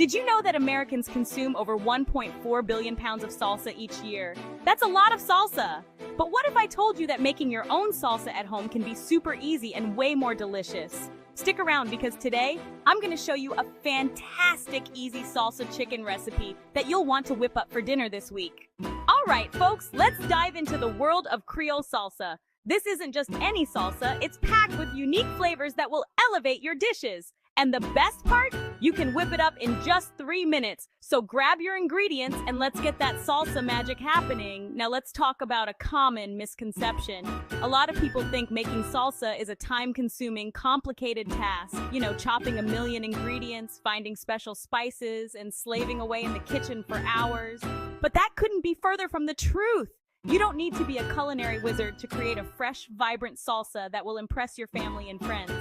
Did you know that Americans consume over 1.4 billion pounds of salsa each year? That's a lot of salsa! But what if I told you that making your own salsa at home can be super easy and way more delicious? Stick around because today, I'm going to show you a fantastic easy salsa chicken recipe that you'll want to whip up for dinner this week. Alright folks, let's dive into the world of Creole salsa. This isn't just any salsa, it's packed with unique flavors that will elevate your dishes. And the best part? You can whip it up in just 3 minutes. So grab your ingredients and let's get that salsa magic happening. Now let's talk about a common misconception. A lot of people think making salsa is a time-consuming, complicated task. You know, chopping a million ingredients, finding special spices, and slaving away in the kitchen for hours. But that couldn't be further from the truth. You don't need to be a culinary wizard to create a fresh, vibrant salsa that will impress your family and friends.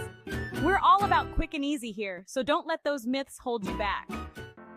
We're all about quick and easy here, so don't let those myths hold you back.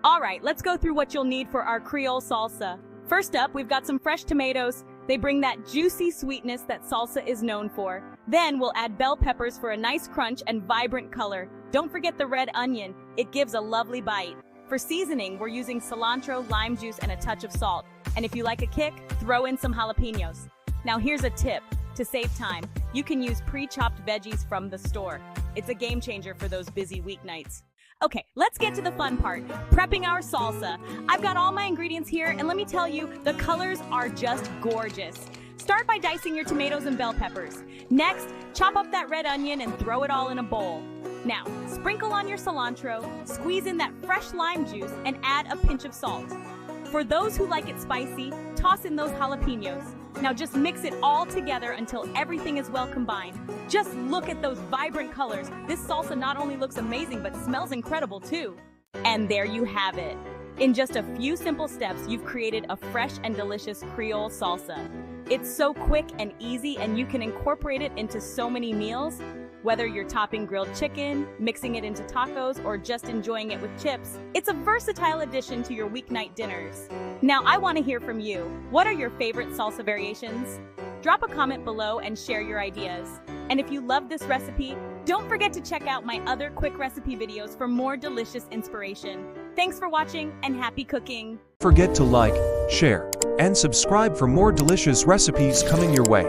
Alright, let's go through what you'll need for our Creole salsa. First up, we've got some fresh tomatoes. They bring that juicy sweetness that salsa is known for. Then we'll add bell peppers for a nice crunch and vibrant color. Don't forget the red onion, it gives a lovely bite. For seasoning, we're using cilantro, lime juice, and a touch of salt. And if you like a kick, throw in some jalapenos. Now here's a tip. To save time, you can use pre-chopped veggies from the store. It's a game changer for those busy weeknights. Okay, let's get to the fun part, prepping our salsa. I've got all my ingredients here, and let me tell you, the colors are just gorgeous. Start by dicing your tomatoes and bell peppers. Next, chop up that red onion and throw it all in a bowl. Now, sprinkle on your cilantro, squeeze in that fresh lime juice, and add a pinch of salt. For those who like it spicy, toss in those jalapenos. Now just mix it all together until everything is well combined. Just look at those vibrant colors. This salsa not only looks amazing, but smells incredible too. And there you have it. In just a few simple steps, you've created a fresh and delicious Creole salsa. It's so quick and easy, and you can incorporate it into so many meals. Whether you're topping grilled chicken, mixing it into tacos, or just enjoying it with chips, it's a versatile addition to your weeknight dinners. Now, I want to hear from you. What are your favorite salsa variations? Drop a comment below and share your ideas. And if you love this recipe, don't forget to check out my other quick recipe videos for more delicious inspiration. Thanks for watching and happy cooking! Forget to like, share, and subscribe for more delicious recipes coming your way.